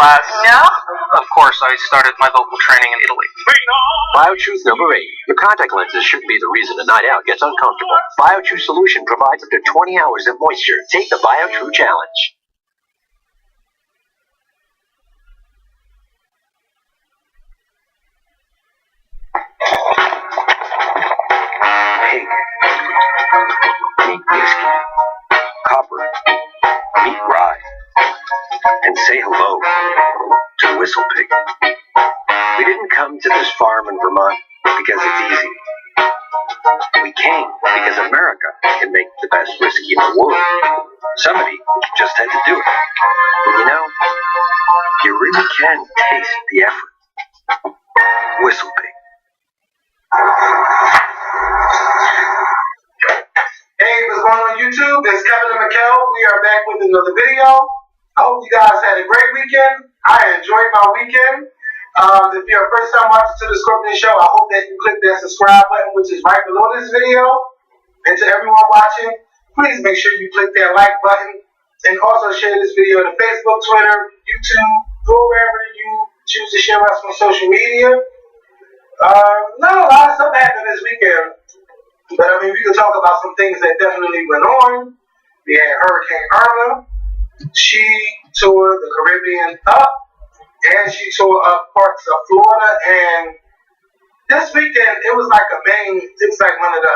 class. No? Of course, I started my vocal training in Italy. BioChew's number 8. Your contact lenses shouldn't be the reason a night out gets uncomfortable. BioChew solution provides up to 20 hours of moisture. Take the BioChew challenge. Pig. Meet whiskey. Copper. Meet rye. And say hello to Whistle Pig. We didn't come to this farm in Vermont because it's easy. We came because America can make the best whiskey in the world. Somebody just had to do it. And you know, you really can taste the effort. Whistle Pig. Hey, what's going on YouTube? It's Kevin and Mikkel. We are back with another video. I hope you guys had a great weekend. I enjoyed my weekend. If you're a first time watcher to the Scorpion Show, I hope that you click that subscribe button, which is right below this video. And to everyone watching, please make sure you click that like button. And also share this video to Facebook, Twitter, YouTube, or wherever you choose to share us on social media. Not a lot of stuff happened this weekend. But I mean, we can talk about some things that definitely went on. We had Hurricane Irma. She tore the Caribbean up, and she tore up parts of Florida. And this weekend, it was like one of the,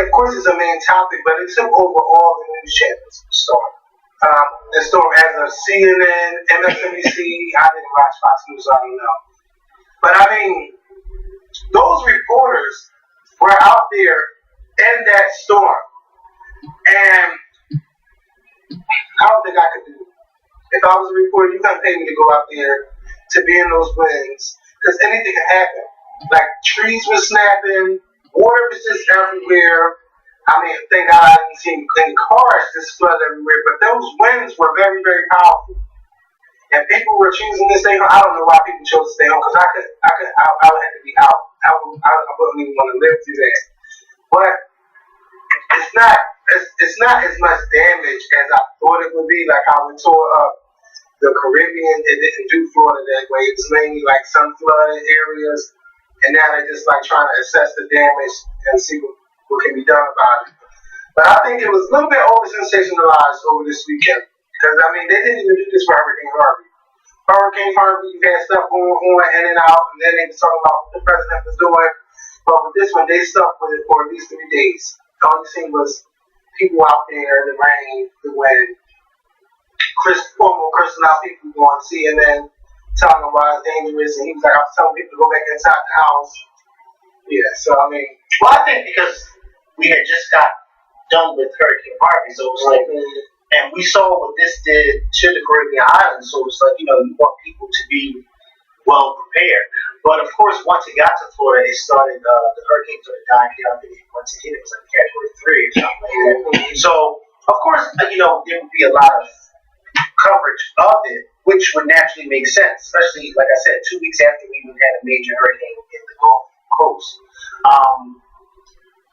of course it's a main topic, but it took over all the news channels, the storm. The storm as of CNN, MSNBC, I didn't watch Fox News, so I don't know. But I mean, those reporters were out there in that storm, and I don't think I could do it. If I was a reporter, you couldn't pay me to go out there to be in those winds, because anything could happen. Like, trees were snapping, water was just everywhere. I mean, thank God I didn't see any cars just flood everywhere, but those winds were very, very powerful. And people were choosing to stay home. I don't know why people chose to stay home, because I would have to be out. I wouldn't even want to live through that. But it's not as much damage as I thought it would be. Like how we tore up the Caribbean, it didn't do Florida that way. It was mainly like some flooded areas, and now they're just like trying to assess the damage and see what can be done about it. But I think it was a little bit over sensationalized over this weekend, because I mean they didn't even do this for Hurricane Harvey. Hurricane Harvey, you had stuff going on in and out, and then they were talking about what the president was doing. But with this one, they stuck with it for at least 3 days. All you seen was people out there, the rain, the wind. Chris Cuomo cursing out people on CNN, telling them why it's dangerous, and he was like, I was telling people to go back inside the house. Yeah, so I mean, well, I think because we had just got done with Hurricane Harvey, so it was like, and we saw what this did to the Caribbean islands, so it's like, you want people to be well prepared. But of course, once it got to Florida, it started, the hurricane started dying down. Once it hit, it was like Category 3 or something like that. So, of course, there would be a lot of coverage of it, which would naturally make sense, especially, like I said, 2 weeks after we even had a major hurricane in the Gulf Coast.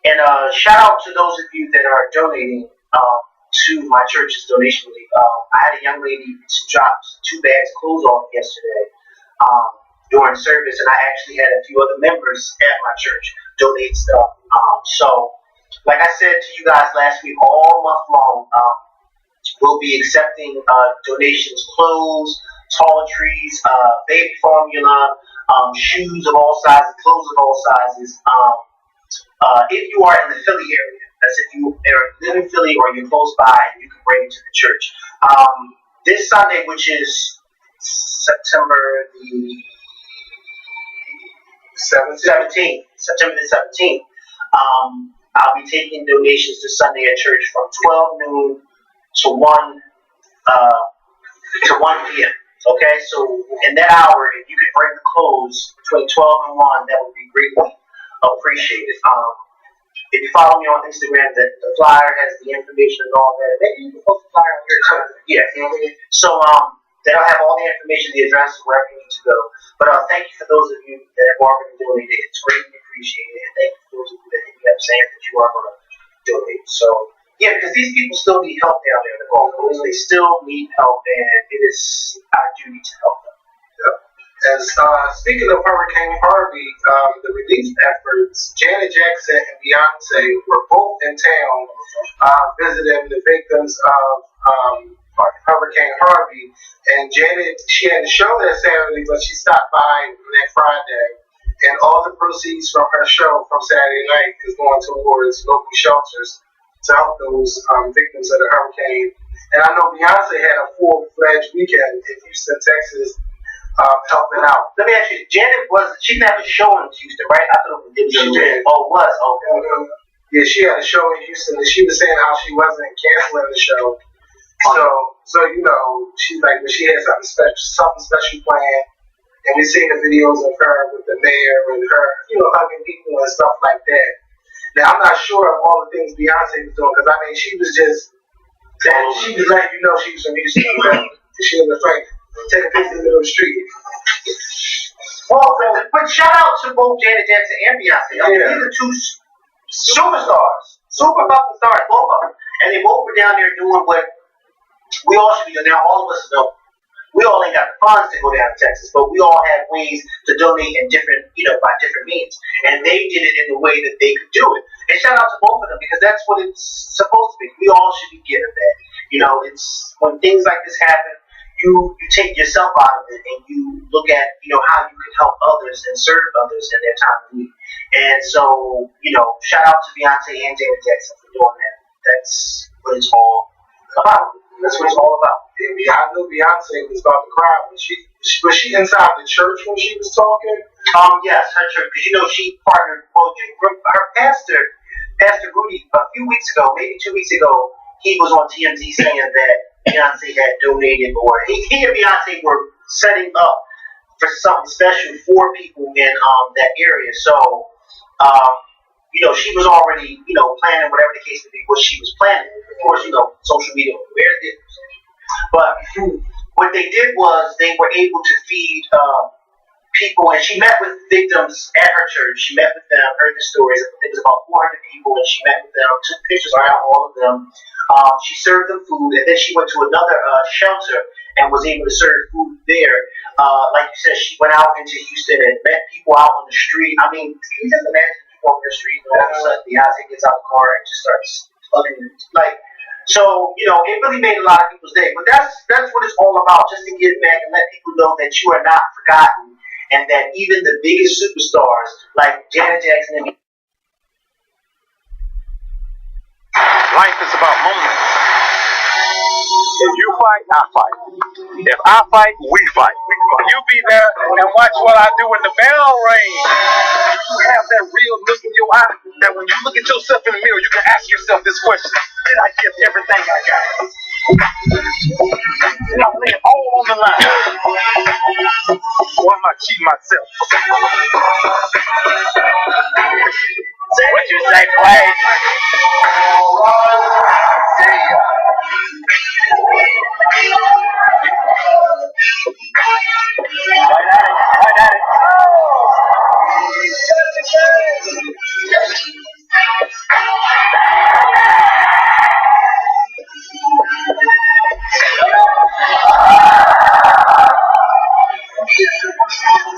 And shout out to those of you that are donating to my church's donation league. I had a young lady drop 2 bags of clothes off yesterday during service, and I actually had a few other members at my church donate stuff. So, like I said to you guys last week, all month long, we'll be accepting donations, clothes, toiletries, baby formula, shoes of all sizes, clothes of all sizes. If you are in the Philly area, that's if you live in Philly or you're close by, you can bring it to the church. This Sunday, which is September the 17th, I'll be taking donations this Sunday at church from 12 noon to 1 p.m. Okay, so in that hour, if you could bring the clothes between 12 and 1, that would be greatly appreciated. If you follow me on Instagram, the flyer has the information and all that. Maybe you can post the flyer on here too. Yeah. So that'll have all the information, the address, wherever you need to go. But thank you for those of you that have already donated. It's greatly appreciated. And thank you for those of you that hit me up saying that you are going to donate. So, yeah, because these people still need help down there in the Gulf Coast. They still need help, and it is our duty to help them. And speaking of Hurricane Harvey, the relief efforts, Janet Jackson and Beyonce were both in town visiting the victims of Hurricane Harvey. And Janet, she had a show that Saturday, but she stopped by that Friday. And all the proceeds from her show from Saturday night is going towards local shelters to help those victims of the hurricane. And I know Beyonce had a full-fledged weekend in Houston, Texas, helping out. Let me ask you, Janet she didn't have a show in Houston, right? I thought it was. She did. Oh, it was? Okay. Yeah, she had a show in Houston, and she was saying how she wasn't canceling the show. So you know, she's like, but she had something special planned. And we seen the videos of her with the mayor and her, you know, hugging people and stuff like that. Now, I'm not sure of all the things Beyonce was doing, because, I mean, she was just letting you know she was from Houston. She was like, take a picture in the middle of the street. Well, but shout out to both Janet Jackson and Beyonce. I mean, these are two superstars. Super fucking stars, both of them. And they both were down there doing what we all should be doing. Now, all of us know. We all ain't got the funds to go down to Texas, but we all have ways to donate in different, by different means. And they did it in the way that they could do it. And shout out to both of them, because that's what it's supposed to be. We all should be given that. It's when things like this happen, you take yourself out of it and you look at, how you can help others and serve others in their time of need. And so, shout out to Beyonce and Janet Jackson for doing that. That's what it's all about. That's what it's all about. Yeah, I knew Beyonce was about to cry was she inside the church when she was talking? Yes, her church, because she partnered. Well, her pastor, Pastor Rudy, a few weeks ago, maybe 2 weeks ago, he was on TMZ saying that Beyonce had donated, or he and Beyonce were setting up for something special for people in that area. So, she was already, planning whatever the case may be, what she was planning. Of course, social media, where it is. But what they did was they were able to feed people, and she met with victims at her church. She met with them, heard the stories. It was about 400 people, and she met with them, took pictures around all of them. She served them food, and then she went to another shelter and was able to serve food there. Like you said, she went out into Houston and met people out on the street. I mean, can you just imagine people on the street, and all of a sudden Beyonce gets out of the car and just starts hugging them? So, it really made a lot of people's day. But that's what it's all about, just to give back and let people know that you are not forgotten, and that even the biggest superstars like Janet Jackson and life is about moments. If you fight, I fight. If I fight, we fight. You be there and watch what I do when the bell rings. You have that real look in your eye that when you look at yourself in the mirror, you can ask yourself this question: did I give everything I got? Did I lay it all on the line? Or am I cheating myself? What you say, Clay? See ya. Right at it.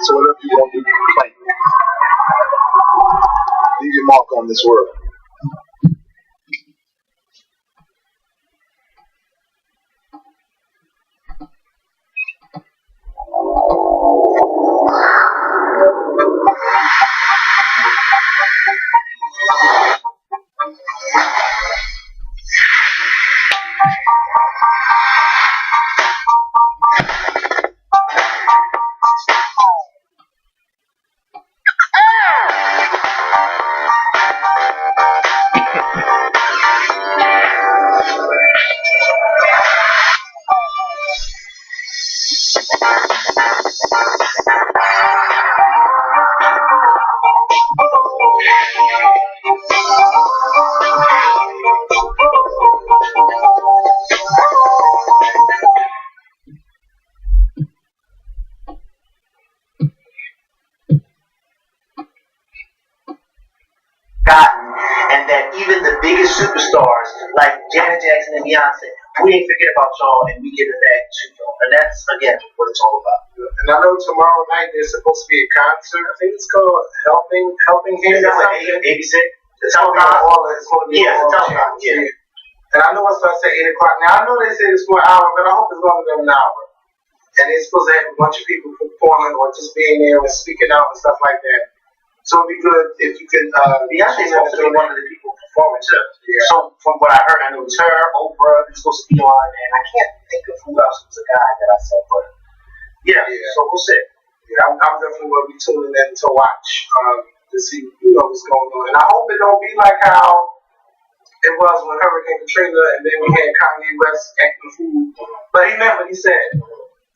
So whatever you want to do, claim it. Leave your mark on this world. And that even the biggest superstars like Janet Jackson and Beyonce we ain't forget about y'all and we give it back to y'all. And that's, again, what it's all about. And I know tomorrow night there's supposed to be a concert. I think it's called Helping Hands or something. ABC? It's going to be Yeah, all it's a telecom. Yeah. And I know it starts at 8 o'clock. Now, I know they say it's for an hour, but I hope it's longer than an hour. And they're supposed to have a bunch of people performing or just being there and speaking out and stuff like that. So it'd be good if you could. Beyonce's supposed to be one of the people performing too. Yeah. So from what I heard, I know it's her, Oprah is supposed to be on, and I can't think of who else was a guy that I saw, but yeah. So we'll see. Yeah, I'm definitely going to be tuning in to watch to see what's going on, and I hope it don't be like how it was when Hurricane Katrina, and then we had Kanye West acting a fool. But he meant what he said.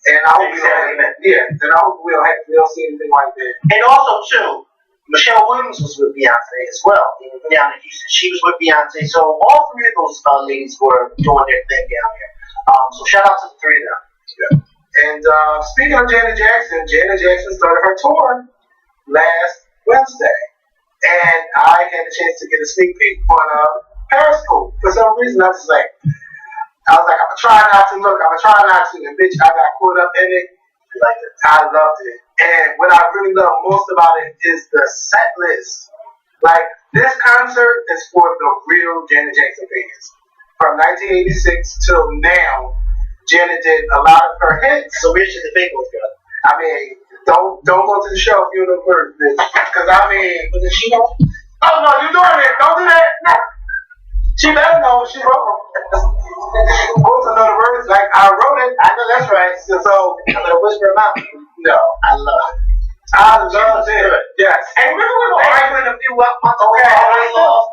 And I hope we don't see anything like that. And also, too, Michelle Williams was with Beyonce as well down in Houston. She was with Beyonce. So all three of those ladies were doing their thing down there. So shout out to the three of them. Yeah. And speaking of Janet Jackson started her tour last Wednesday. And I had a chance to get a sneak peek on Periscope. For some reason, I was like, I'm going to try not to look. And bitch, I got caught up in it. Like, I loved it. And what I really love most about it is the set list. Like, this concert is for the real Janet Jackson fans. From 1986 till now, Janet did a lot of her hits. So where should the fake ones go? I mean, don't go to the show if you don't know first, bitch. Because, I mean, but does she know? Oh, no, you doing it. Don't do that. No. She better know what she wrote. Supposed to know the words like I wrote it. I know that's right. So I'm gonna whisper them out. No, I love it. I love it. Yes. And remember we were arguing a few months ago? Okay,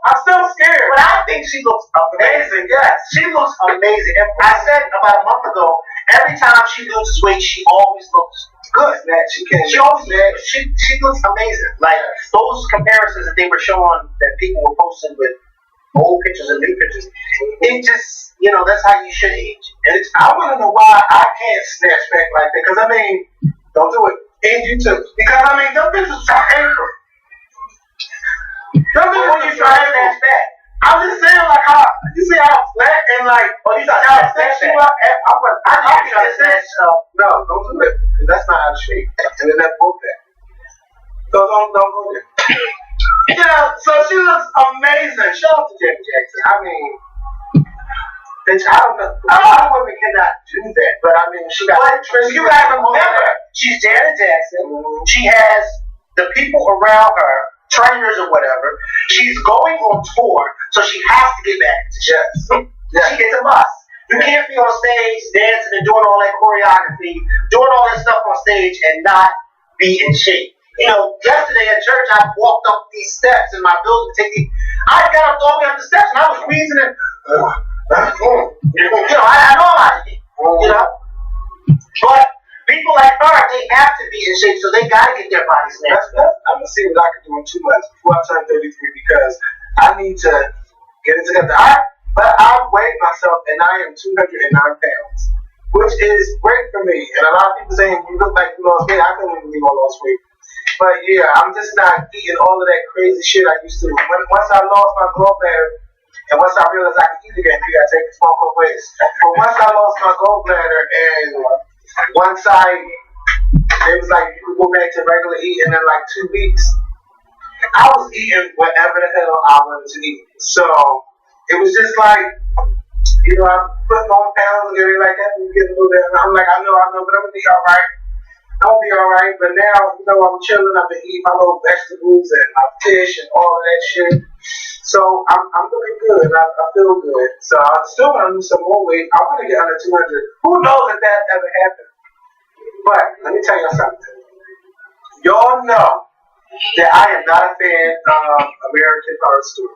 I'm still scared. But I think she looks amazing. Yes, she looks amazing. And I said about a month ago, every time she loses weight, she always looks good. That she can. She always she looks amazing. Like those comparisons that they were showing that people were posting with old pictures and new pictures. It just, that's how you should age. And I want to know why I can't snatch back like that. Because, I mean, don't do it. And you too. Because, I mean, them pictures are anchor. When you try to snatch back. I'm just saying, like, how, you see how flat and, like, you try to snatch back. No, don't do it. Because that's not how to shape. And then that's both that. So don't go there. Yeah, so she looks amazing. Shout out to Janet Jackson. I mean, bitch, I don't know. A lot of women cannot do that, but I mean, she got. But you gotta remember, she's Janet Jackson. She has the people around her, trainers or whatever. She's going on tour, so she has to get back to shape. Yes. She gets a must. You can't be on stage dancing and doing all that choreography, doing all that stuff on stage and not be in shape. Yesterday at church, I walked up these steps in my building. I got up all the way up the steps, and I was wheezing and, I know I'm out of here, But people like her, they have to be in shape, so they got to get their bodies snatched. I'm going to see what I can do in 2 months before I turn 33 because I need to get it together. But I weighed myself, and I am 209 pounds, which is great for me. And a lot of people saying, you look like you lost weight. I couldn't even believe I lost weight. But yeah, I'm just not eating all of that crazy shit I used to. Once I lost my gallbladder, and once I realized I could eat again, you gotta take this phone call place. But once I lost my gallbladder, and once it was like you could go back to regular eating in like 2 weeks, I was eating whatever the hell I wanted to eat. So it was just like, I'm putting on pounds and everything like that, and getting a little bit. And I'm like, I know, but I'm gonna be all right. I'll be alright, but now, I'm chilling. I've been eating my little vegetables and my fish and all of that shit. So I'm looking good. I feel good. So I still want to lose some more weight. I want to get under 200. Who knows if that ever happened? But let me tell y'all something. Y'all know that I am not a fan of American Horror Story.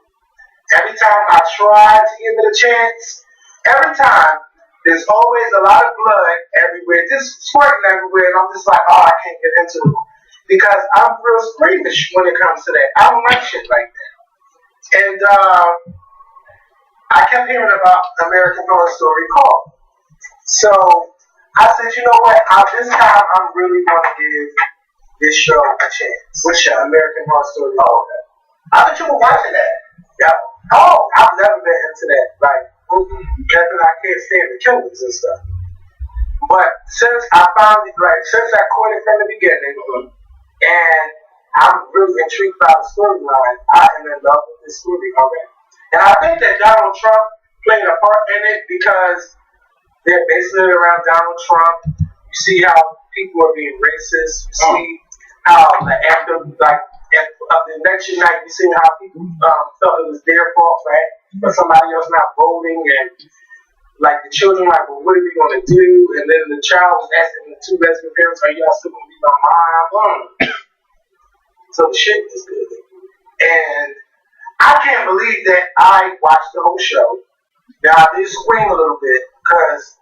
Every time I try to give it a chance, every time, there's always a lot of blood everywhere, just squirting everywhere, and I'm just like, I can't get into it. Because I'm real squeamish when it comes to that. I don't like shit like that. And I kept hearing about American Horror Story called. So I said, you know what? This time I'm really going to give this show a chance. Which show? American Horror Story. Oh, okay. I thought you were watching that. Yeah. Oh, I've never been into that. Like, Nothing, I can't stand the killings and stuff. But since I finally, since I caught it from the beginning, and I'm really intrigued by the storyline, I am in love with this story already. And I think that Donald Trump played a part in it because they're basing it around Donald Trump. You see how people are being racist. You see how after of the election night, you see how people felt it was their fault, right? But somebody else not voting, and like the children, like, well, what are we gonna do? And then the child was asking the two lesbian parents, "Are y'all still gonna be my mom?" So the shit is good, and I can't believe that I watched the whole show. Now I did scream a little bit because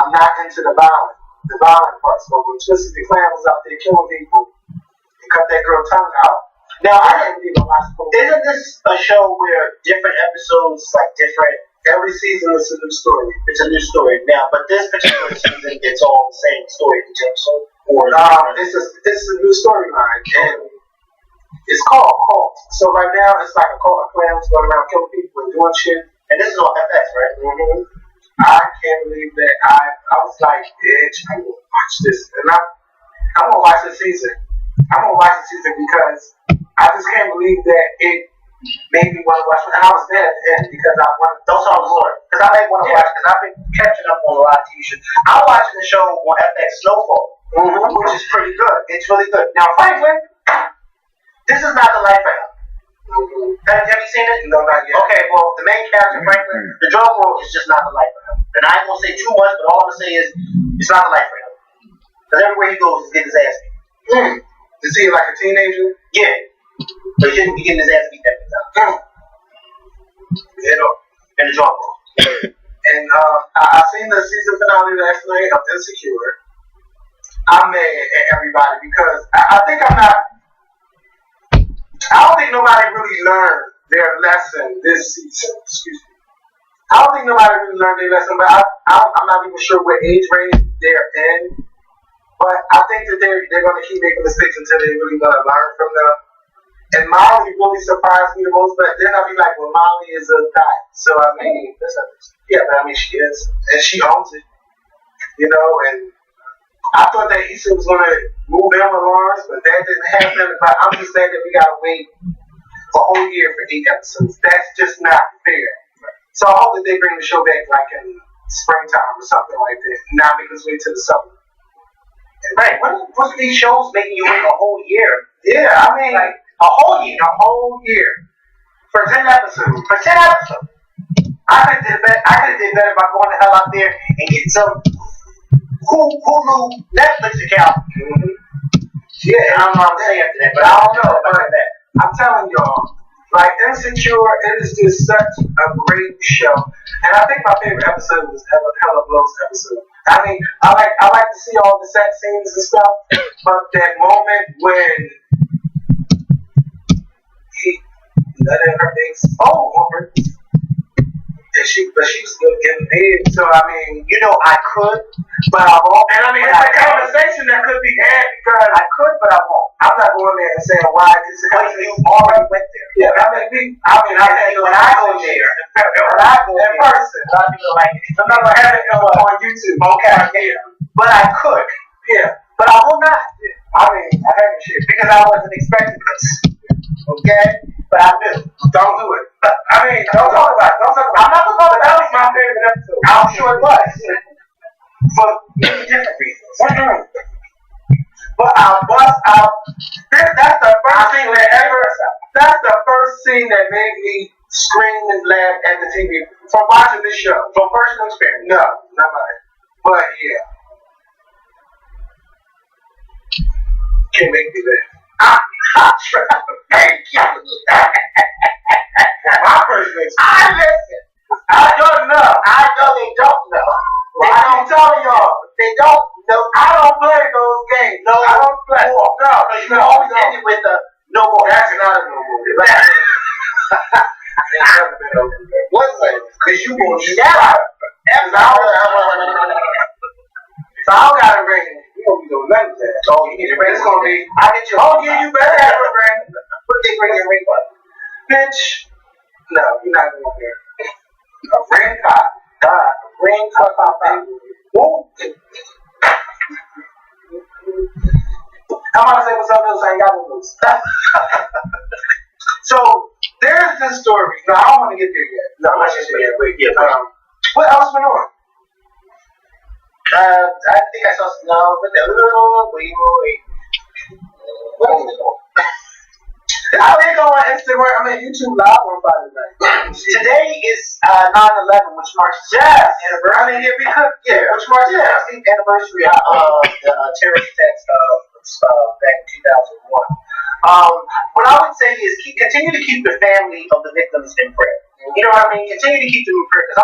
I'm not into the violent parts. But when Twisted the Clan was out there killing people and cut that girl tongue out, now I didn't even watch the whole. Isn't this a show where different episodes, like different? Every season is a new story. It's a new story now, but this particular season, it's all the same story each episode. Or it's a new storyline, and it's called Cult. So right now, it's like a cult of clans going around killing people and doing shit. And this is on FX, right? Mm-hmm. I can't believe that I was like, bitch, I'm gonna watch this, and I'm gonna watch the season. I'm gonna watch the season because I just can't believe that it made me want to watch it. And I was there at the end because I wanted. Don't tell the story, because I may want to watch, because I've been catching up on a lot of TV shows. I'm watching the show on FX, Snowfall, which is pretty good. It's really good. Now, Franklin, this is not the life for him. Have you seen it? No, not yet. Okay, well, the main character, Franklin, the drug world is just not the life for him. And I ain't gonna say too much, but all I'm gonna say is it's not the life for him. Because everywhere he goes, he's getting his ass beat. Is he like a teenager? Yeah. But he shouldn't be getting his ass beat every time. You know, in the drug world. And I seen the season finale last night of Insecure. I'm mad at everybody because I think I don't think nobody really learned their lesson this season. Excuse me. I don't think nobody really learned their lesson, but I'm not even sure what age range they're in. But I think that they're going to keep making mistakes until they're really going to learn from them. And Molly really surprised me the most, but then I'll be like, well, Molly is a thot. So, I mean, yeah, but I mean, she is. And she owns it. You know, and I thought that Issa was going to move in with Lawrence, but that didn't happen. But I'm just saying that we got to wait a whole year for 8 episodes. That's just not fair. So I hope that they bring the show back like in springtime or something like that. Not make us wait till the summer. Right. What's these shows making you wait a whole year? Yeah, I mean, like a whole year. A whole year. For 10 episodes. For 10 episodes. I could have did better by going the hell out there and getting some Hulu Netflix account. Yeah, I don't know what I'm saying after that, but I don't know about that. I'm telling y'all, like Insecure, it is just such a great show. And I think my favorite episode was Hella Blow's episode. I mean, I like to see all the sex scenes and stuff, but that moment when he nutted in her face, on purpose. And she was still getting paid. So I mean, you know, I could, but I won't. And I mean, it's a conversation that could be had because I could, but I won't. I'm not going there and saying why. Because you already went there. Yeah, I mean, when I go there in person, I'll be like, I'm not gonna have it on YouTube. Okay, yeah, but I could. Yeah, but I will not. I mean, I haven't shit because I wasn't expecting this. Okay, but I do. Don't do it. I mean, don't talk about it. I'm not gonna talk about it. That was my favorite episode. I'm sure it was. For many different reasons. But I'll bust out. That's the first thing that ever. That's the first scene that made me scream and laugh at the TV from watching this show. From personal experience. No, not mine. But yeah, can't make me laugh. Thank you. My personal experience. I listen. I don't know. I know they don't know. Well, I keep telling y'all. They don't know. I don't play those games. No, I don't play. You always end it with the no more. That's not a no more. What's that? Because you will need that. So I don't got a ring. You don't be doing nothing with that. Oh, you need a ring. It's going to be. I get you. Oh, yeah, you better have a ring. What they bring your ring on? Bitch. No, you're not going there. A ring pop. Ring pop, baby. Woo. I'm about to say what's up, else. I ain't got no news. So there's this story. No, I don't want to get there yet. No, I'm not just yet. Wait, yeah. What else went on? I think I saw some. No, but wait. What is it on? I didn't go on Instagram. I mean, YouTube Live on Friday night. Today is 9/11, which marks the anniversary. I mean, Which marks the 16th anniversary of the terrorist attacks back in 2001. What I would say is continue to keep the family of the victims in prayer. You know what I mean? Continue to keep them in prayer because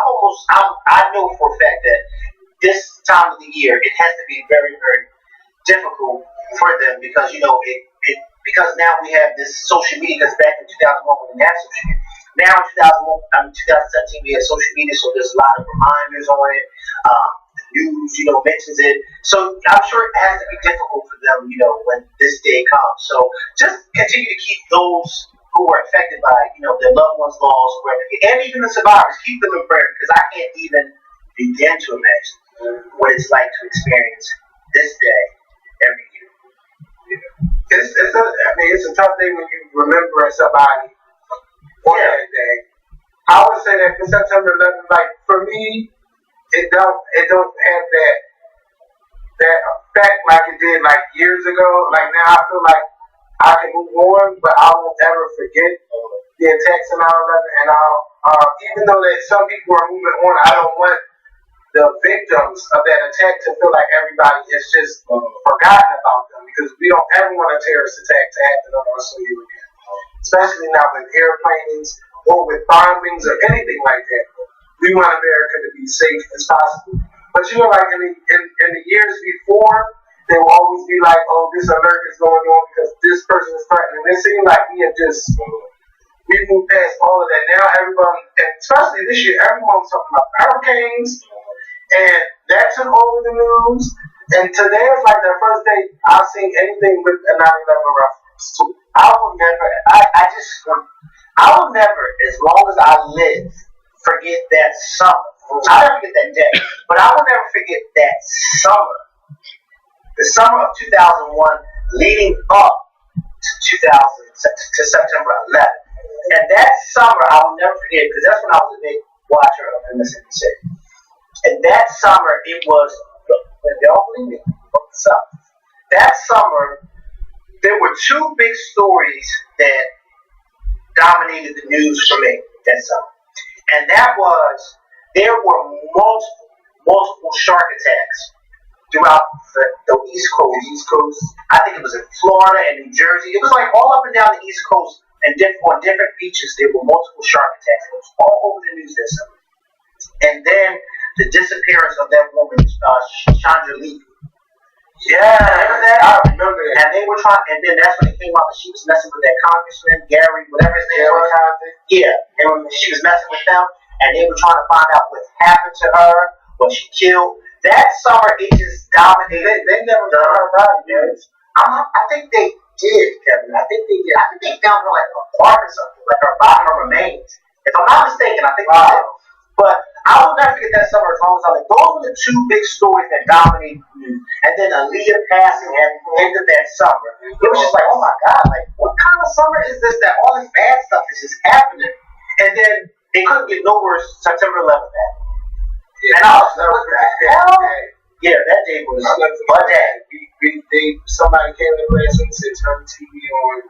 I know for a fact that this time of the year it has to be very, very difficult for them because because now we have this social media. Because back in 2001 we didn't have social media. Now in 2017 we have social media, so there's a lot of reminders on it. The news, mentions it. So I'm sure it has to be difficult for them, when this day comes. So just continue to keep those who are affected by, their loved ones lost, and even the survivors, keep them in prayer because I can't even begin to imagine what it's like to experience this day every year. It's a tough day when you remember somebody on that day. I would say that for September 11th, like for me, it don't have that effect like it did like years ago. Like now, I feel like I can move on, but I won't ever forget the attacks on 9/11. And even though that some people are moving on, I don't want the victims of that attack to feel like everybody has just forgotten about them because we don't ever want a terrorist attack to happen on our soil again. Especially now with airplanes or with bombings or anything like that. We want America to be safe as possible. But like in the years before, they will always be like, oh, this alert is going on because this person is threatening. It seems like we moved past all of that. Now everyone, and especially this year, everyone's talking about hurricanes. And that took over the news. And today is like the first day I've seen anything with a 9/11 reference. So I will never, as long as I live, forget that summer. I'll never forget that day. But I will never forget that summer. The summer of 2001 leading up to September 11th. And that summer I will never forget because that's when I was a big watcher of MSNBC. And that summer, it was, when they all believe me, look this up. That summer, there were two big stories that dominated the news for me that summer. And that was, there were multiple shark attacks throughout the East Coast. I think it was in Florida and New Jersey. It was like all up and down the East Coast and on different beaches, there were multiple shark attacks. It was all over the news that summer. And then the disappearance of that woman, Chandra Lee. Yeah, remember that? I remember that. And they were trying, and then that's when it came out that she was messing with that congressman, Gary, whatever his name was. Yeah, and she was messing with them, and they were trying to find out what happened to her, was she killed. That summer, it just dominated. They never found her body, guys. I think they did, Kevin. I think they did. I think they found her like a park or something, like her remains. If I'm not mistaken, I think they did. But I will never forget that summer as long as I live. Those were the two big stories that dominated the news. And then Aaliyah passing at the end of that summer. It was just like, oh my God, like what kind of summer is this that all this bad stuff is just happening? And then it couldn't get no worse. September 11th happened. Yeah, and I was yeah, that day was a day. Somebody came to the class and said, turn the TV on.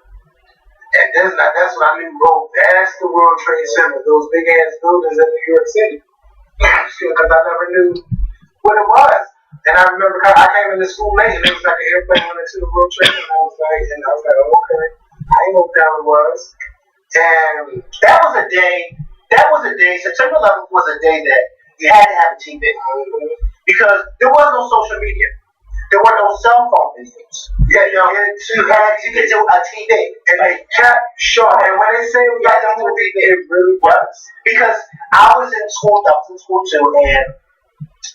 And that's when I knew, bro, that's the World Trade Center, those big ass buildings in New York City. Because I never knew what it was. And I remember I came into school late and it was like an airplane went into the World Trade Center. And I was like, okay, I didn't know what the hell it was. And that was a day, September 11th was a day that you had to have a TV. Because there was no social media. There were no cell phone videos. Yeah, you had to get to a TV. And they kept showing. And when they say we got to do a TV, it really was. Because I was in school too, and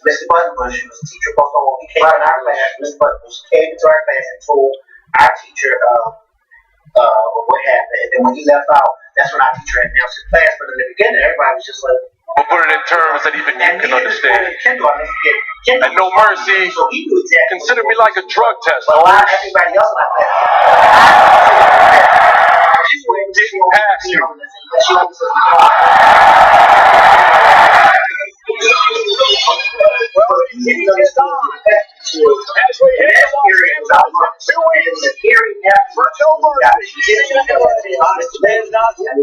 Mr. Buttonbush, who was a teacher post on he came in our class. Mr. Buttonbush came into our class and told our teacher what happened. And then when he left out, that's when our teacher announced the class. But in the beginning, everybody was just like, but put it in terms that even you can understand. And no mercy, consider me like a drug test. But a lot of everybody else like that. Didn't pass you.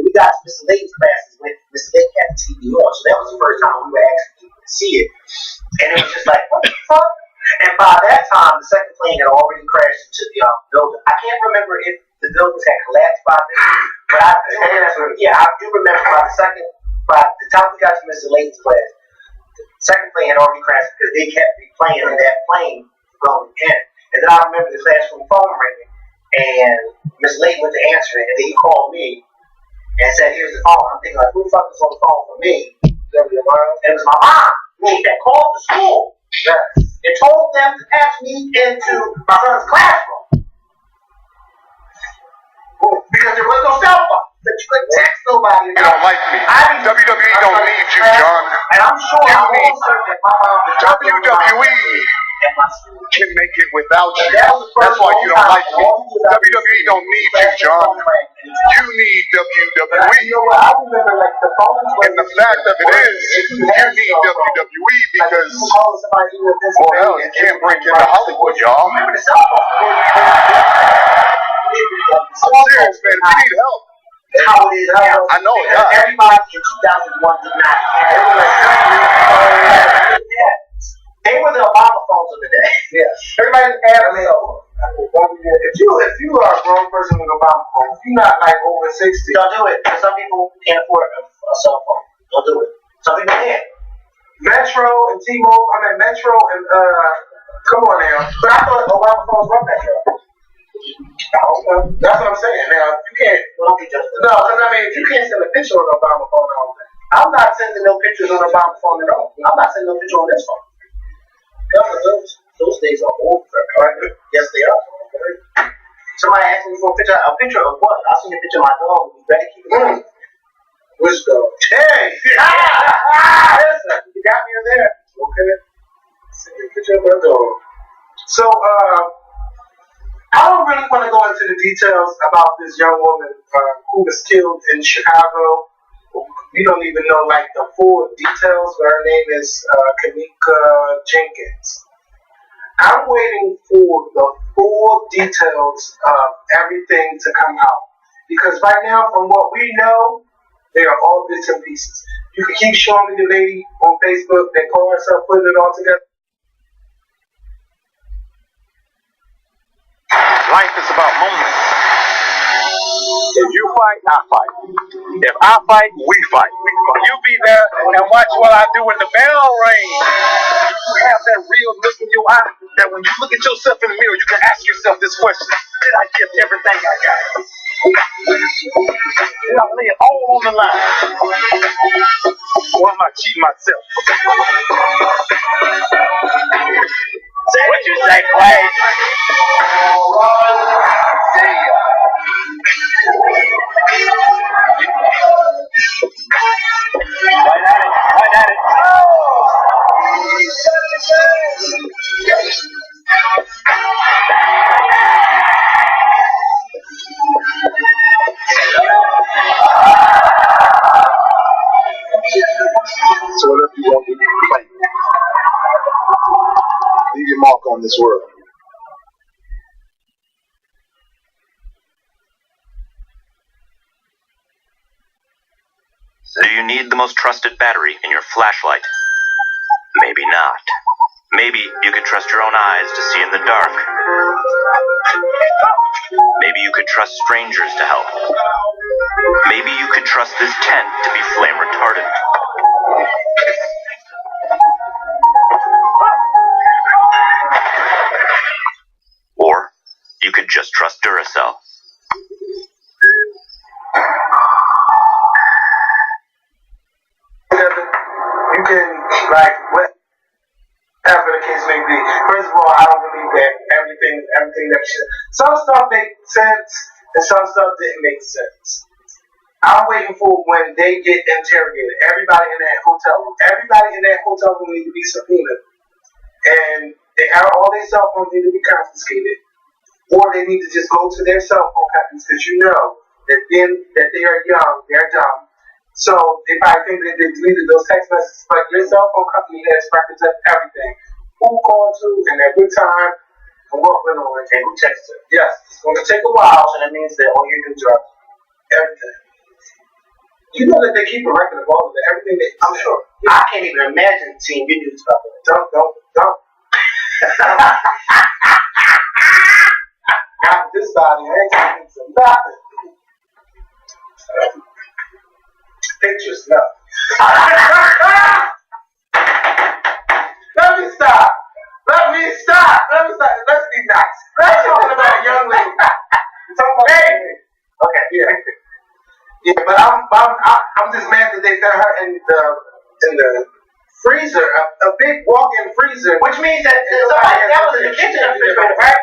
We got Mr. Layton's classes when Mr. Layton had the TV on, so that was the first time we were actually able to see it. And it was just like, what the fuck? And by that time, the second plane had already crashed into the building. I can't remember if the buildings had collapsed by then, but I do remember by the time we got to Mr. Layton's class, the second plane had already crashed because they kept replaying that plane going in. And then I remember the classroom phone ringing, and Miss Layton went to answer it, and then he called me and said, "Here's the phone." I'm thinking, like, who the fuck is on the phone for me? And it was my mom. She had called the school and told them to patch me into my son's classroom because there was no cell phone. That you couldn't text nobody. You don't like me. WWE don't need you, John. And I'm sure that my mom WWE can make it without you. That's why you don't like me. WWE don't need you, John. You need WWE. And the fact of it is, you need WWE because, well, hell, you can't break into Hollywood, y'all. I'm serious, man. You need help. How it is now. I know it does. Everybody in 2001 did not care. They were the Obama phones of the day. Yeah. Everybody had a cell phone. If you are a grown person with a Obama phone, if you're not like over 60, Don't do it. Some people can't afford a cell phone. Don't do it. Some people can. Metro and T-Mobile, Metro and come on now. But I thought Obama phones were Metro. That's what I'm saying. Now, you can't. Don't be just No, because if you can't send a picture on an Obama phone, I don't think. I'm not sending no pictures on Obama phone at all. I'm not sending no picture on this phone. Those days are over. Yes, they are. Somebody asked me for a picture of what? I seen a picture of my dog. You better keep it. Which dog? Hey! Listen, you got me in there. Okay. Send me a picture of my dog. So, I don't really want to go into the details about this young woman who was killed in Chicago. We don't even know like the full details, but her name is Kamika Jenkins. I'm waiting for the full details of everything to come out. Because right now, from what we know, they are all bits and pieces. You can keep showing me the lady on Facebook that called herself putting it all together. Life is about moments. If you fight, I fight. If I fight, we fight. You be there and watch what I do when the bell rings. You have that real look in your eye that when you look at yourself in the mirror, you can ask yourself this question: did I give everything I got? Did I lay it all on the line? Or am I cheating myself? What you say, Clay? See ya. Right at it. So whatever you want to do, claim it. Leave your mark on this world. Do you need the most trusted battery in your flashlight? Maybe not. Maybe you could trust your own eyes to see in the dark. Maybe you could trust strangers to help. Maybe you could trust this tent to be flame retardant. Or you could just trust Duracell. You can, like, whatever the case may be. First of all, I don't believe that everything that some stuff makes sense and some stuff didn't make sense. I'm waiting for when they get interrogated. Everybody in that hotel room. Everybody in that hotel room need to be subpoenaed. And all their cell phones need to be confiscated. Or they need to just go to their cell phone companies because you know that they are young, they're dumb. So they probably think that they deleted those text messages, but your cell phone company has records of everything. Who called to and at what time and what went on and who texted. Yes, it's going to take a while, so that means that all your news are everything. You know that they keep a record of all of it, everything that I'm sure. I can't even imagine seeing your news about that. Don't. Not this body, I ain't talking to nothing. Pictures, no. Let me stop. Let's be nice. Let's talk about a young lady. Okay, yeah. Yeah, but I'm just mad that they got her in the freezer, a big walk-in freezer. Which means that that was in the kitchen refrigerator, right?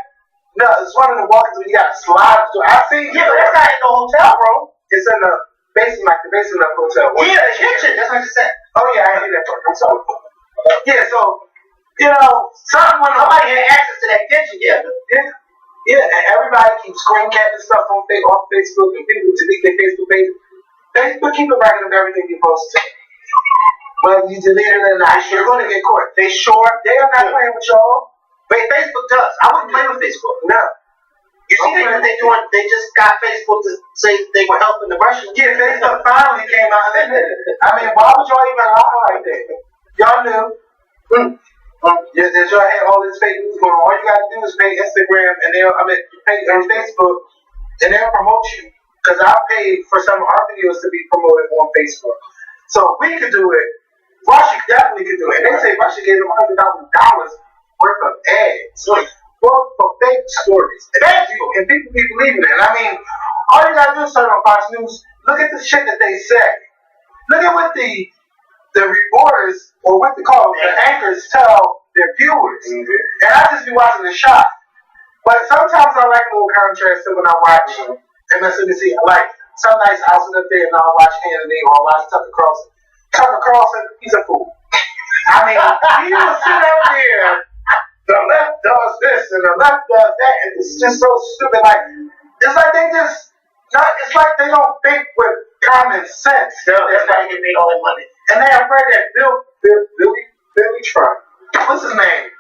No, it's one of the walk-ins where you got to slide through. I see. Yeah, but that's not in the hotel room. It's in the basement, like the basement of the hotel. Yeah, the kitchen. That's what I just said. Oh yeah, I hear that part. I'm sorry. Yeah, so something when nobody had access to that kitchen. Yeah, and everybody keeps screen capping stuff on Facebook, and people delete their Facebook page. Facebook keep a record of everything you post. Whether you delete it or not, you're going to get caught. They are not playing with y'all. But Facebook does. I wouldn't play with Facebook. No. You see what they're doing? They just got Facebook to say they were helping the Russians. Yeah, Facebook finally came out and admitted it. I mean, why would y'all even lie like that? Y'all knew. That y'all had all this fake news going on. All you got to do is pay Instagram and you pay on Facebook and they'll promote you. Because I paid for some of our videos to be promoted on Facebook. So if we could do it, Russia definitely could do it. And they say Russia gave them $100,000 worth of ads for fake stories. And people be believing it. And I mean, all you gotta do is turn on Fox News, look at the shit that they say. Look at what the reporters, or what they call the anchors, tell their viewers. Mm-hmm. And I just be watching the shot. But sometimes I like a little contrast to when I watch MSNBC. I like some nights I'll sit up there and I'll watch Hannity or I'll watch Tucker Carlson. Tucker Carlson, he's a fool. I mean, he will sit up there. The left does this and the left does that, and it's just so stupid. Like it's like they don't think with common sense. That's why they made all that money. And they're afraid that Billy Trump, what's his name?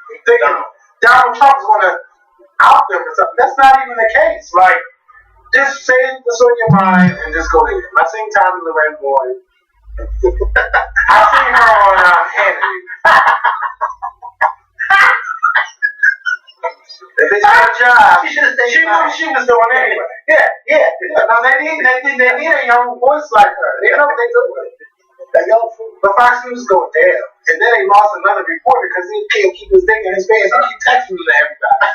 Donald Trump's gonna out them or something. That's not even the case. Like, just say what's on your mind and just go ahead. I seen Tommy Loren Boy. I seen her on Hannity. If it's her job, she knew she was doing anyway. Yeah. No, they need a young voice like her. They know what they're doing. But Fox News is going down. And then they lost another reporter because he can't keep his thing in his pants. He keep texting to everybody.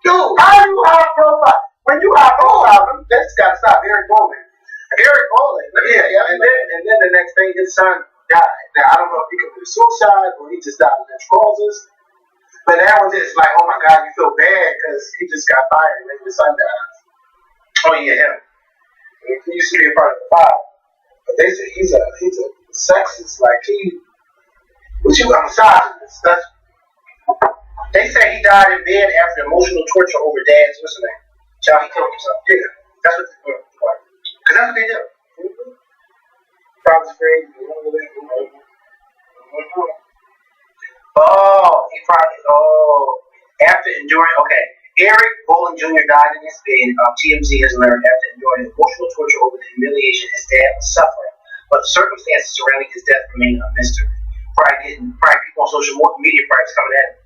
Dude, how do you high profile? When you high profile, that's got to stop. Eric Bowman. Yeah. And then the next thing, his son died. Now, I don't know if he committed suicide or he just died of natural causes. But that was just like, oh my God, you feel bad because he just got fired and then his son died. Oh yeah, him. He used to be a part of the file. But they say he's a sexist, like a misogynist. They say he died in bed after emotional torture over dad's child. He killed himself. Yeah, that's what because that's what they do. Probably afraid. After enduring, Eric Bolling Jr. died in his bed. TMZ has learned after enduring emotional torture over the humiliation his dad was suffering, but the circumstances surrounding his death remain a mystery. Probably people on social media coming at him.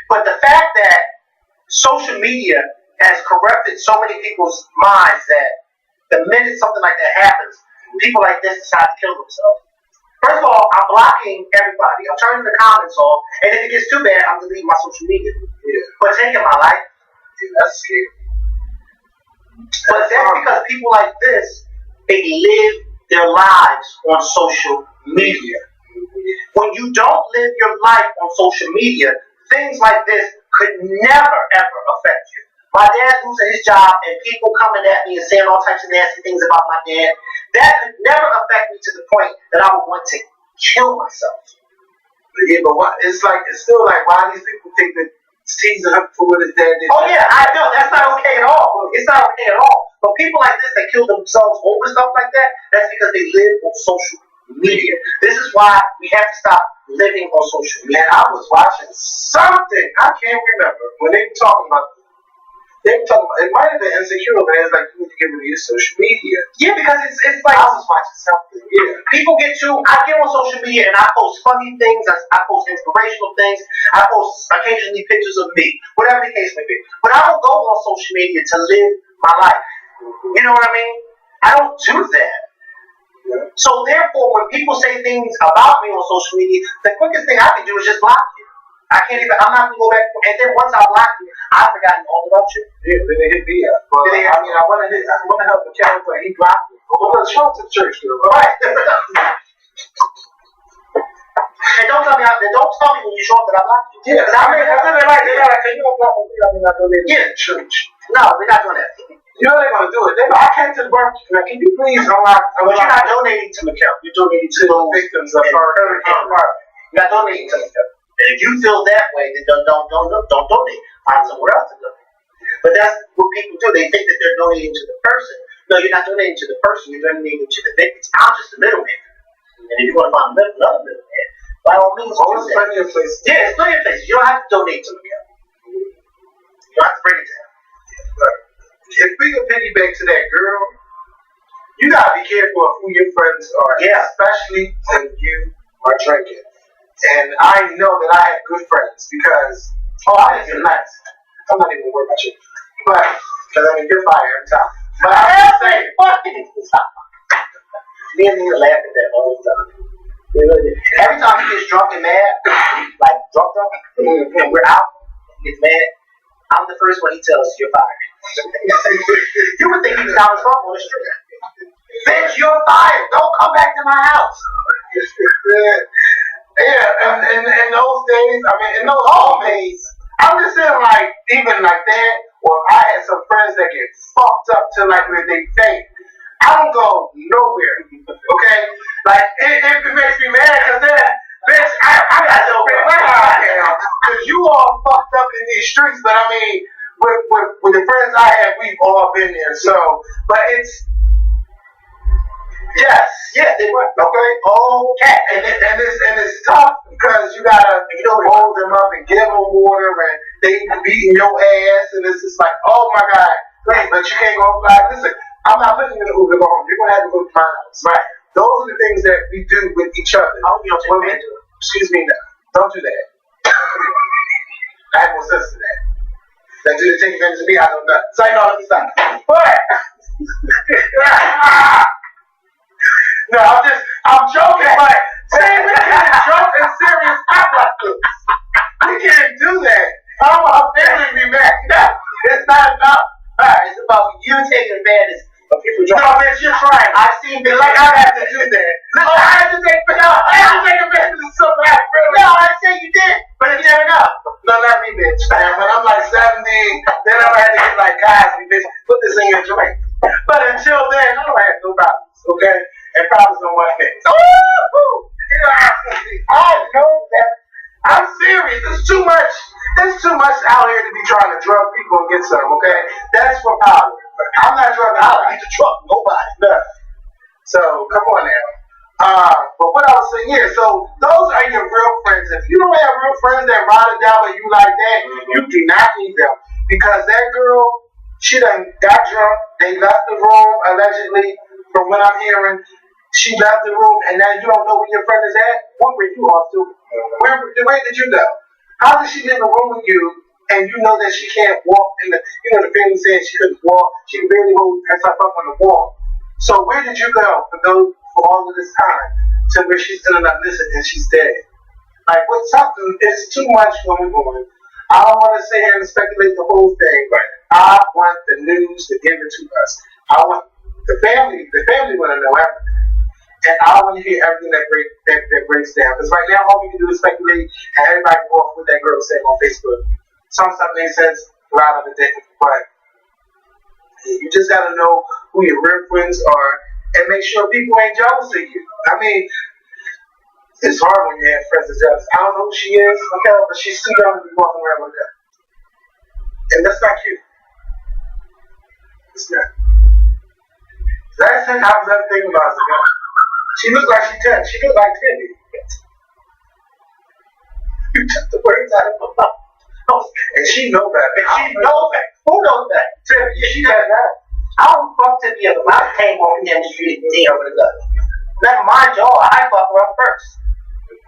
But the fact that social media has corrupted so many people's minds that the minute something like that happens, people like this decide to kill themselves. First of all, I'm blocking everybody. I'm turning the comments off. And if it gets too bad, I'm deleting my social media. Yeah. But taking my life, that's scary. But that's because people like this, they live their lives on social media. When you don't live your life on social media, things like this could never, ever affect you. my dad losing his job and people coming at me and saying all types of nasty things about my dad, that could never affect me to the point that I would want to kill myself. Yeah, but what? It's still like, why these people think that teasing him for what his dad did? Oh yeah, I know that's not okay at all. It's not okay at all. But people like this that kill themselves over stuff like that, that's because they live on social media. This is why we have to stop living on social media. Man, I was watching something, I can't remember, when they were talking about, it might have been Insecure, but it's like, you need to get rid of your social media. Yeah, because it's like, I was watching something, yeah. people I get on social media and I post funny things, I post inspirational things, I post occasionally pictures of me, whatever the case may be. But I don't go on social media to live my life. You know what I mean? I don't do that. Yeah. So therefore, when people say things about me on social media, the quickest thing I can do is just block you. I'm not going to go back. And then once I block you, I've forgotten all about you. Yeah, then they hit me up. But I want to help the cat, but he blocked me. Well, let's show up to the church, girl. Right. And don't tell me when you show up that I blocked you. Yeah, I mean, they're like, you don't block me, I'm not doing it. Yeah, church. No, we're not doing that. You know they're gonna do it. I came to the barbecue. Now, can you please unlock? But you're not donating to McKell. You're donating to those victims of Hurricane Irma. You're not donating to McKell. And if you feel that way, then don't donate. Find somewhere else to donate. But that's what people do. They think that they're donating to the person. No, you're not donating to the person. You're donating to the victims. I'm just the middleman. And if you want to find another middleman, by all means, there's plenty of places. Yeah, there's plenty of places. You don't have to donate to McKell. You don't have to bring it down. If we can piggyback to that, girl, you gotta be careful of who your friends are, especially when you are drinking. And I know that I have good friends because, I have nice. I'm not even worried about you, but because I mean you're fire every time. But I'm just saying, me and Nina laugh at that all the time. Every time he gets drunk and mad, like drunk, and we're out, he gets mad. I'm the first one he tells you're fired. You would think he was out as fuck on the street. Bitch, you're fired. Don't come back to my house. Yeah, and in those days, I mean, in those old days, I'm just saying, like, even like that, or I had some friends that get fucked up to like where they faint. I don't go nowhere, okay? Like, it makes me mad because then, bitch, I got to open my house now because you all fucked up in these streets, but I mean, with the friends I have, we've all been there. So, but it's they were okay, and it's tough because you gotta hold them up and give them water, and they beating your ass, and it's just like, oh my god, please, but you can't go like, listen, I'm not putting you in the Uber to go home. You're gonna have to go to my house. Right. Those are the things that we do with each other. Excuse me, don't do that. I have more sense to that. That do take advantage of me, I don't know. So I know let me stop. But no, I'm joking, but see, we can't joke and serious act like this. We can't do that. I'm family be mad. No, it's not enough. It's about you taking advantage of people drunk. No, bitch, you're trying. I've seen bitches like I have to do that. Listen, I had to take advantage of something. No, I say you did, but you never know. No, not me, bitch. Man, when I'm like 70, then I had to get like Cosby, bitch. Put this in your drink. But until then, I don't have no problems, okay? And problems on one thing. I know that. I'm serious. It's too much. It's too much out here to be trying to drug people and get some, okay? That's for power. I'm not drugging. I don't need to drug nobody. No. So, come on now. But what I was saying, so those are your real friends. If you don't have real friends that ride it down with you like that, you do not need them. Because that girl, she done got drunk. They left the room, allegedly, from what I'm hearing. She left the room, and now you don't know where your friend is at? What were you off to? Where did you go? How did she leave the room with you, and you know that she can't walk, and the family said she couldn't walk, she could barely hold herself up on the wall. So where did you go for all of this time to where she's still not listening and she's dead? Like, what's something, it's too much going on. I don't want to sit here and speculate the whole thing, but I want the news to give it to us. I want the family want to know everything. And I want to hear everything that breaks down. Because right now, all we can do is speculate, and everybody go off what that girl said on Facebook. Some stuff makes sense, route of the day. But you just gotta know who your real friends are and make sure people ain't jealous of you. I mean, it's hard when you have friends that are jealous. I don't know who she is, okay, but she's too young to be walking around with that. And that's not cute. It's not. Last time I was ever thinking about it, she looked like she's 10. She looked like Timmy. You took the words out of my mouth. And she know that. And she knows that. Who knows that? Timmy, yeah, she does that. I don't fuck Tiffany up. If I came over here in the street and over the gun. Never mind y'all, I fuck her up first.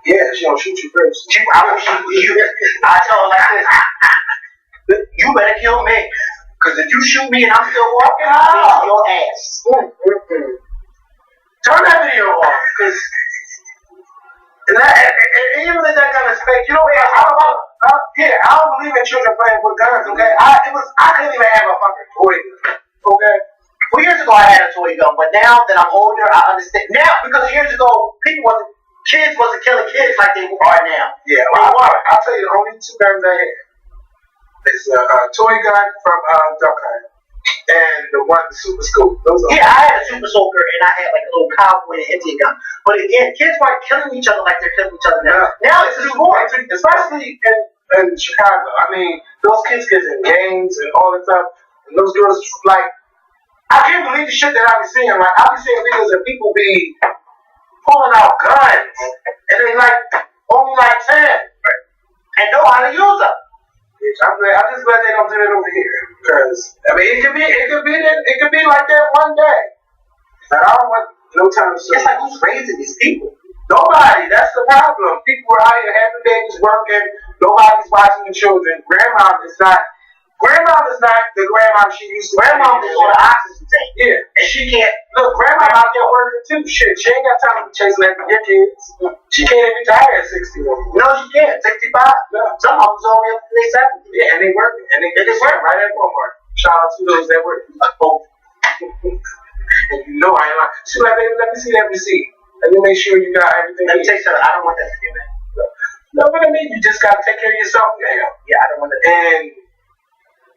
Yeah, she don't shoot you first. I will shoot you. I tell her like this. You better kill me. Because if you shoot me and I'm still walking, I'll beat your ass. Turn that video off. Because and even in that kind of space, you know what? I don't believe in children playing with guns, okay? I couldn't even have a fucking toy gun, okay? 2 years ago I had a toy gun, but now that I'm older, I understand. Now, because years ago, kids wasn't killing kids like they are now. Yeah, well, I'll tell you the only two guns I had. It's a toy gun from Duck Hunt and the Super Scope. Those are I had a Super Soaker and I had like a little cowboy and Indian gun. But again, kids weren't killing each other like they're killing each other now. Now it's just more. Especially in Chicago. I mean, those kids get in games and all that stuff. And those girls, like, I can't believe the shit that I be seeing. Like, I be seeing videos of people be pulling out guns. And they only 10. Right? And know how to use them. I'm just glad they don't do it over here. Because, I mean, it could be like that one day. But I don't want no time soon. It's like, who's raising these people? Nobody. That's the problem. People are out here having babies, working. Nobody's watching the children. Grandma is not the grandma she used to be. Grandma is on the oxygen tank. Yeah. And she can't. Look, grandma out there working too. Shit, she ain't got time to be chasing after your kids. She can't even retire at 61. No, she can't. 65? No. Some of them's only up to their 70. Yeah, and they working. And they work right at Walmart. Shout out to those that work. And you know I ain't lying. She like, baby, let me see that receipt. Let me make sure you got everything. Let me take some. I don't want that for you, man. No, but I mean, you just gotta take care of yourself now. Yeah, I don't want that. And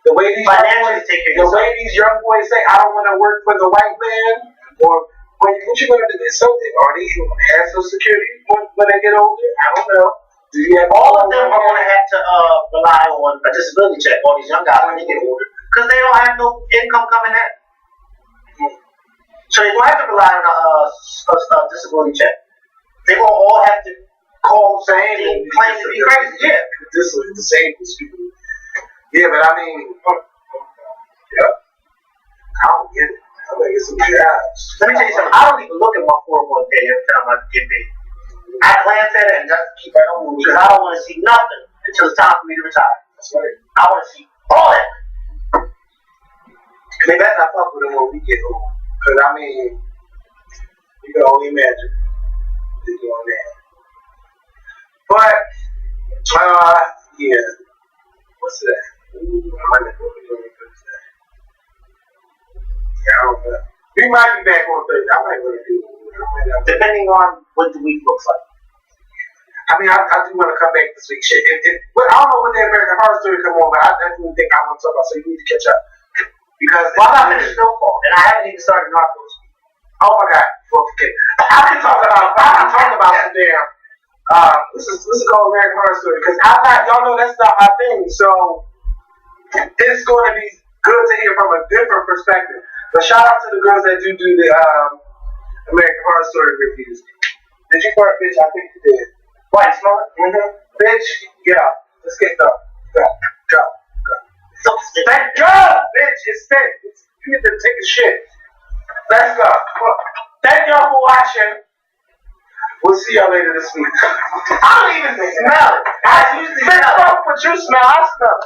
the way these young boys say, I don't want to work for the white man, or what you gonna do? Something? Are they even gonna have Social Security when they get older? I don't know. Do you have all of them are gonna have to rely on a disability check. All these young guys when they get older, because they don't have no income coming in. So they're gonna have to rely on a disability check. They're gonna all have to call saying and claim to be crazy. Yeah, this is the same people. Yeah, but I mean, yeah, I don't get it. I'm gonna get some jobs. Let me tell you something. I don't even look at my 401k every time I get paid. I glance at it and just keep right on because I don't want to see nothing until it's time for me to retire. That's right. I want to see all that. And they better not fuck with them when we get old. Because I mean, you can only imagine they're doing that. But, yeah. What's that? Ooh, I might not know what we're doing Thursday. Yeah, I don't know. We might be back on Thursday. I might want to do it. Depending on what the week looks like. I mean, I do want to come back this week. Shit, but I don't know what the American Horror Story come on, but I definitely think I want to talk about. So you need to catch up because I'm not finished Snowfall, and I haven't even started Narcos. Oh my God! Well, forget it. I can talk about some damn. This is called American Horror Story because y'all know that's not my thing. So it's going to be good to hear from a different perspective. But shout out to the girls that do the American Horror Story reviews. Did you fart, bitch? I think you did. Why, you smell it? Mm-hmm. Bitch, get up. Let's get up. Go. Thank God, bitch. It's thick. You need to take a shit. Let's go. Thank y'all for watching. We'll see y'all later this week. I don't even smell it. I usually smell it. What you smell, I smell it.